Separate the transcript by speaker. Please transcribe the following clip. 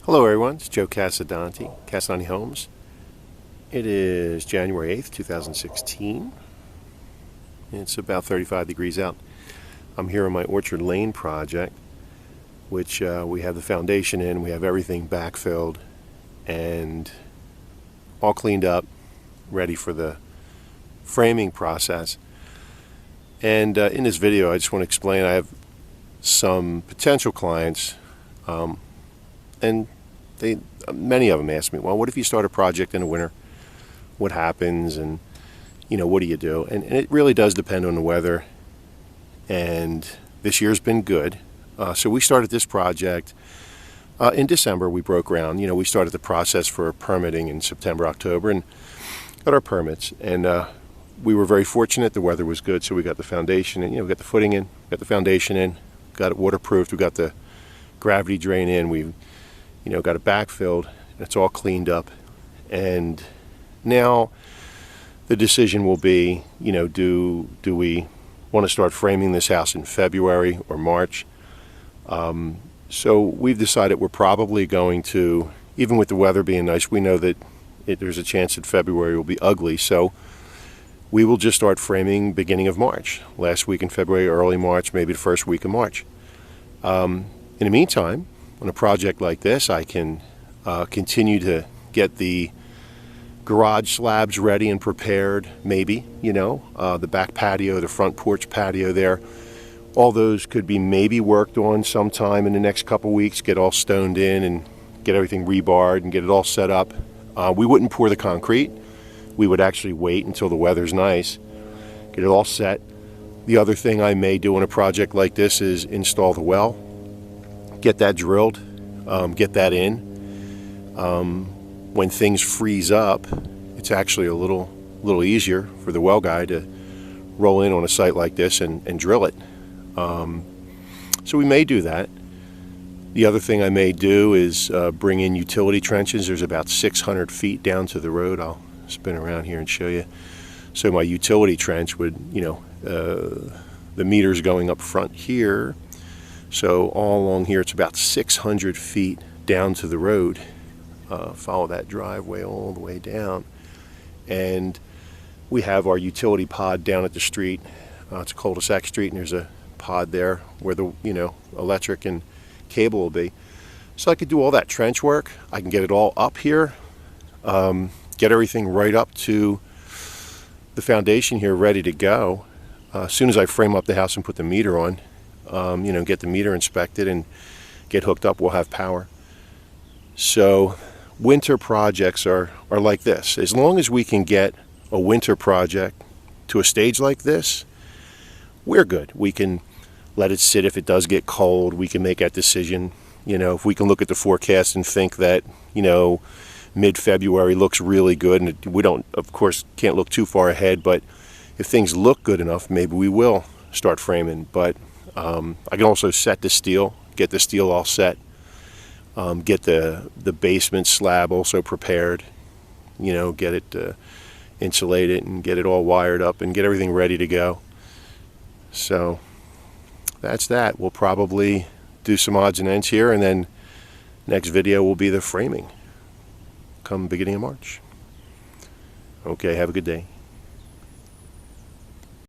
Speaker 1: Hello everyone, it's Joe Casadonti, Casadonti Homes. It is January 8th, 2016. It's about 35 degrees out. I'm here on my Orchard Lane project, which we have the foundation in, we have everything backfilled and all cleaned up, ready for the framing process. And in this video I just want to explain, I have some potential clients and many of them ask me, well, what if you start a project in the winter? What happens? And what do you do? And it really does depend on the weather. And this year's been good. So we started this project in December. We broke ground. We started the process for permitting in September, October, and got our permits. And we were very fortunate. The weather was good, so we got the foundation in. We got the footing in, got the foundation in, got it waterproofed. We got the gravity drain in. We got it backfilled. It's all cleaned up. And now the decision will be, do we want to start framing this house in February or March? So we've decided we're probably going to, even with the weather being nice, we know that there's a chance that February will be ugly. So we will just start framing beginning of March. Last week in February, early March, maybe the first week of March. In the meantime, on a project like this, I can continue to get the garage slabs ready and prepared, maybe, the back patio, the front porch patio there. All those could be maybe worked on sometime in the next couple weeks, get all stoned in and get everything rebarred and get it all set up. We wouldn't pour the concrete. We would actually wait until the weather's nice, get it all set. The other thing I may do on a project like this is install the well. Get that drilled, get that in. When things freeze up, it's actually a little easier for the well guy to roll in on a site like this and drill it. So we may do that. The other thing I may do is bring in utility trenches. There's about 600 feet down to the road. I'll spin around here and show you. So my utility trench would, the meters going up front here. So all along here, it's about 600 feet down to the road. Follow that driveway all the way down. And we have our utility pod down at the street. It's a cul-de-sac street, and there's a pod there where the, electric and cable will be. So I could do all that trench work. I can get it all up here, get everything right up to the foundation here ready to go. As soon as I frame up the house and put the meter on, get the meter inspected and get hooked up, we'll have power. So winter projects are like this. As long as we can get a winter project to a stage like this, we're good. We can let it sit. If it does get cold, we can make that decision. If we can look at the forecast and think that, mid-February looks really good, and we don't, of course, can't look too far ahead, but if things look good enough, maybe we will start framing. But I can also set the steel, get the steel all set, get the basement slab also prepared, get it insulated and get it all wired up and get everything ready to go. So that's that. We'll probably do some odds and ends here, and then next video will be the framing come beginning of March. Okay, have a good day.